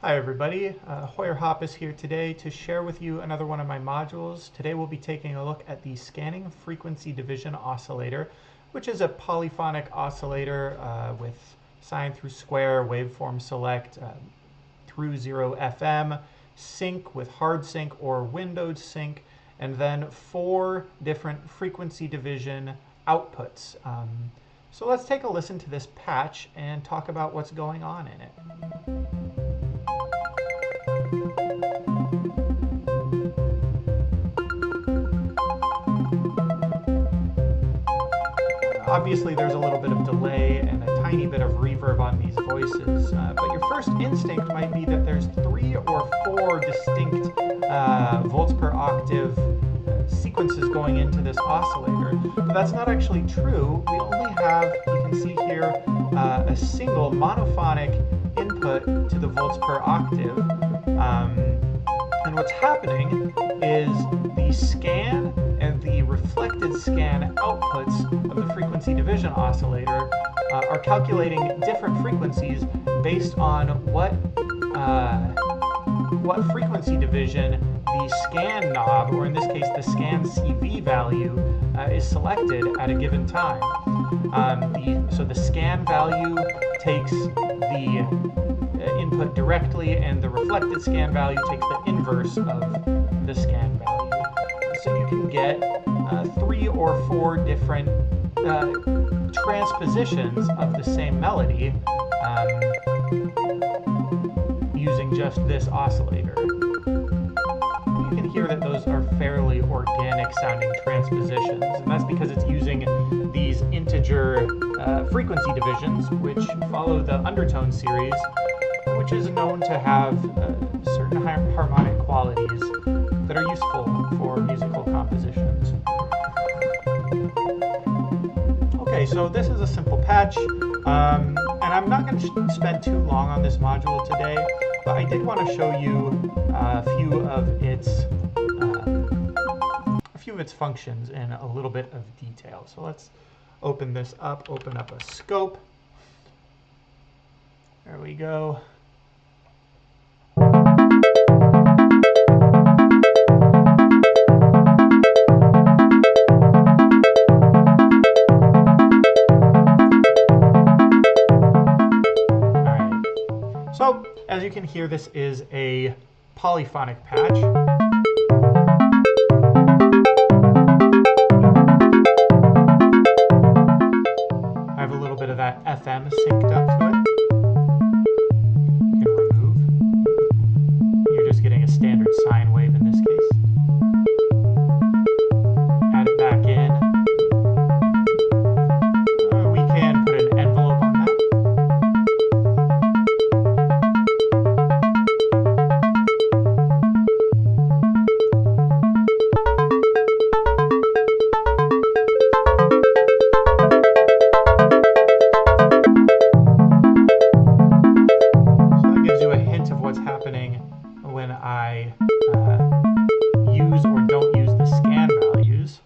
Hi everybody, Hoyer.Hoppes here today to share with you another one of my modules. Today we'll be taking a look at the Scanning Frequency Division Oscillator, which is a polyphonic oscillator with sine through square, waveform select, through 0 FM, sync with hard sync or windowed sync, and then 4 different frequency division outputs. So let's take a listen to this patch and talk about what's going on in it. Obviously there's a little bit of delay and a tiny bit of reverb on these voices, but your first instinct might be that there's 3 or 4 distinct volts per octave sequences going into this oscillator, but that's not actually true. We only have, you can see here, a single monophonic input to the volts per octave. And what's happening is the scan and the reflected scan outputs of the frequency division oscillator are calculating different frequencies based on what frequency division the scan knob, or in this case the scan CV value, is selected at a given time. So the scan value takes the input directly, and the reflected scan value takes the inverse of the scan value. So you can get 3 or 4 different transpositions of the same melody using just this oscillator. You can hear that those are fairly organic sounding transpositions, and that's because it's using these integer frequency divisions, which follow the undertone series, which is known to have certain harmonic qualities that are useful for musical compositions. Okay, so this is a simple patch, and I'm not going to spend too long on this module today, but I did want to show you a few of its functions in a little bit of detail. So let's open this up, open up a scope. There we go. So, as you can hear, this is a polyphonic patch. I have a little bit of that FM synced up to it. You can remove. You're just getting a standard sine wave in this case. Add it back in. We can put an envelope on that. When I use or don't use the scan values.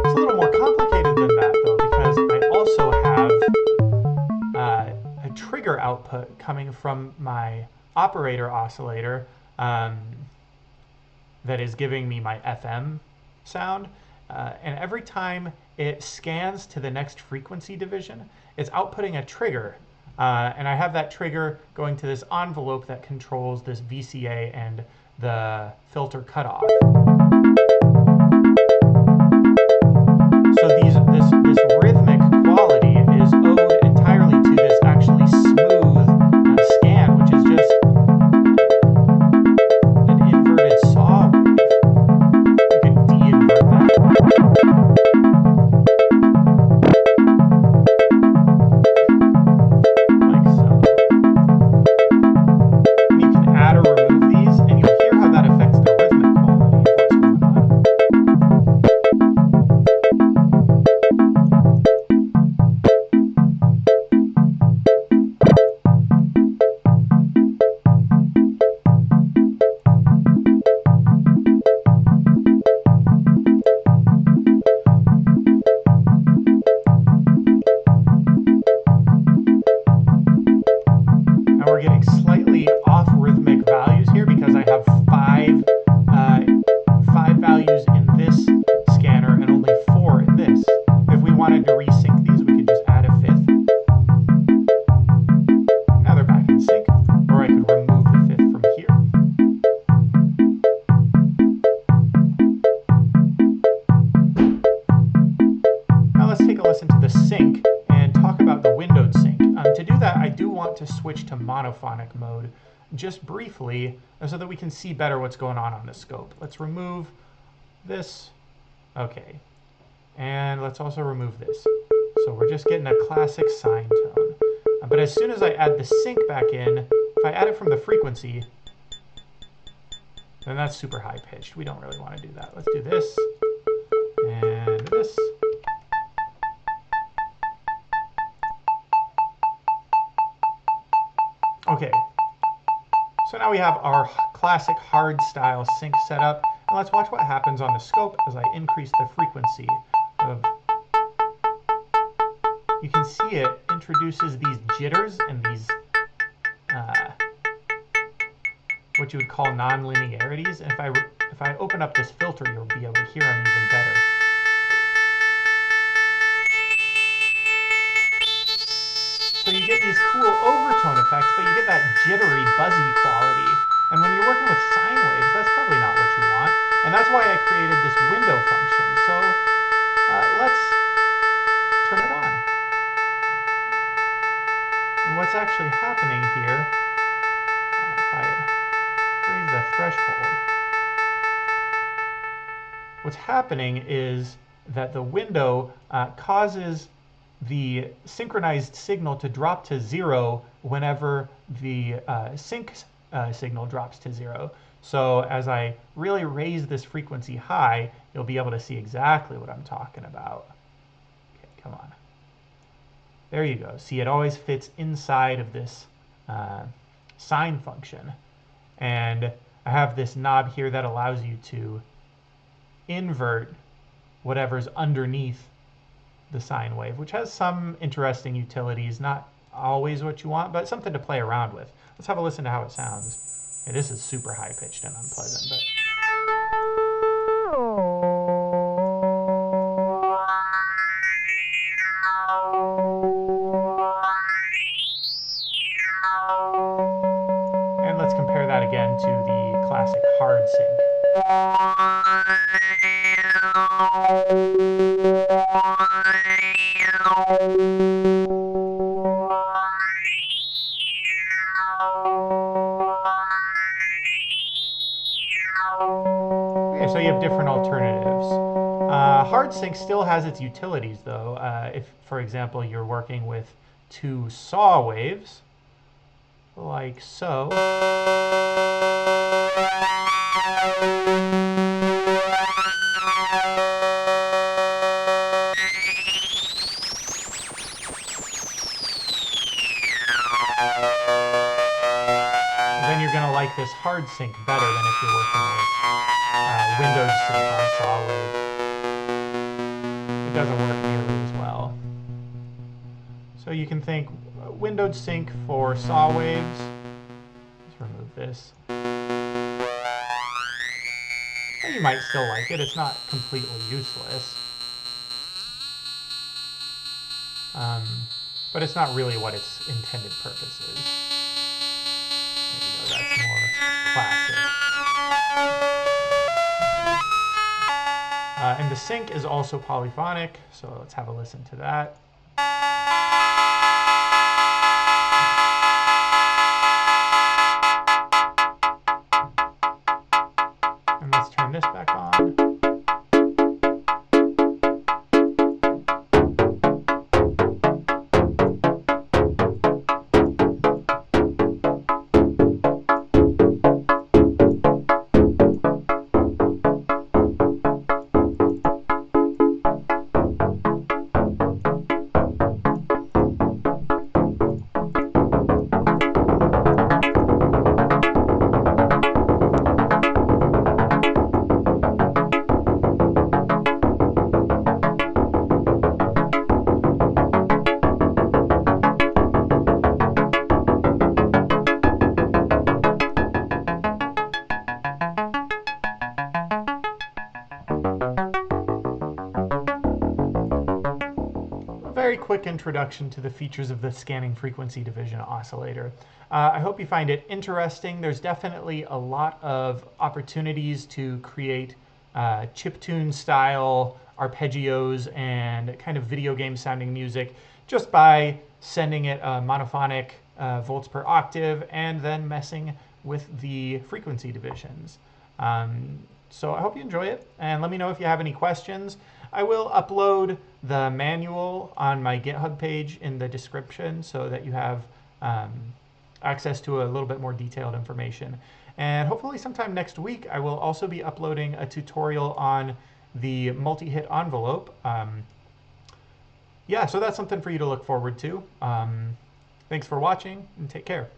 It's a little more complicated than that, though, because I also have a trigger output coming from my operator oscillator that is giving me my FM sound. And every time it scans to the next frequency division, it's outputting a trigger. And I have that trigger going to this envelope that controls this VCA and the filter cutoff. So this rhythmic quality is owed entirely to this actually smooth scan, which is just an inverted saw wave. You can de-invert that. wanted to resync these, we could just add a fifth. Now they're back in sync. Or I could remove the fifth from here. Now let's take a listen to the sync and talk about the windowed sync. To do that, I do want to switch to monophonic mode just briefly so that we can see better what's going on the scope. Let's remove this. Okay. And let's also remove this. So we're just getting a classic sine tone. But as soon as I add the sync back in, if I add it from the frequency, then that's super high pitched. We don't really want to do that. Let's do this and this. Okay, so now we have our classic hard style sync setup, and let's watch what happens on the scope as I increase the frequency of. You can see it introduces these jitters and these what you would call non-linearities, and if I open up this filter, you'll be able to hear them even better. So you get these cool overtone effects, but you get that jittery, buzzy quality. And when you're working with sine waves, that's probably not what you want. And that's why I created this window function. So let's turn it on. And what's actually happening here, if I raise the threshold, what's happening is that the window causes the synchronized signal to drop to 0 whenever the sync signal drops to 0. So as I really raise this frequency high, you'll be able to see exactly what I'm talking about. Okay, come on. There you go. See, it always fits inside of this sine function. And I have this knob here that allows you to invert whatever's underneath the sine wave, which has some interesting utilities, not always what you want, but something to play around with. Let's have a listen to how it sounds. Okay, this is super high-pitched and unpleasant, but... And let's compare that again to the classic hard sync. Okay, so you have different alternatives. Hard sync still has its utilities, though. If, for example, you're working with two saw waves, like so. Then you're going to like this hard sync better than if you're working with windowed sync on saw wave. It doesn't work nearly as well. So you can think windowed sync for saw waves. Let's remove this. And you might still like it. It's not completely useless. But it's not really what its intended purpose is. There you go, that's more classic. And the sync is also polyphonic, so let's have a listen to that. And let's turn this back on. very quick introduction to the features of the scanning frequency division oscillator. I hope you find it interesting. There's definitely a lot of opportunities to create chiptune style arpeggios and kind of video game sounding music just by sending it a monophonic volts per octave and then messing with the frequency divisions. So I hope you enjoy it, and let me know if you have any questions. I will upload the manual on my GitHub page in the description so that you have access to a little bit more detailed information. And hopefully sometime next week, I will also be uploading a tutorial on the multi-hit envelope. Yeah, so that's something for you to look forward to. Thanks for watching, and take care.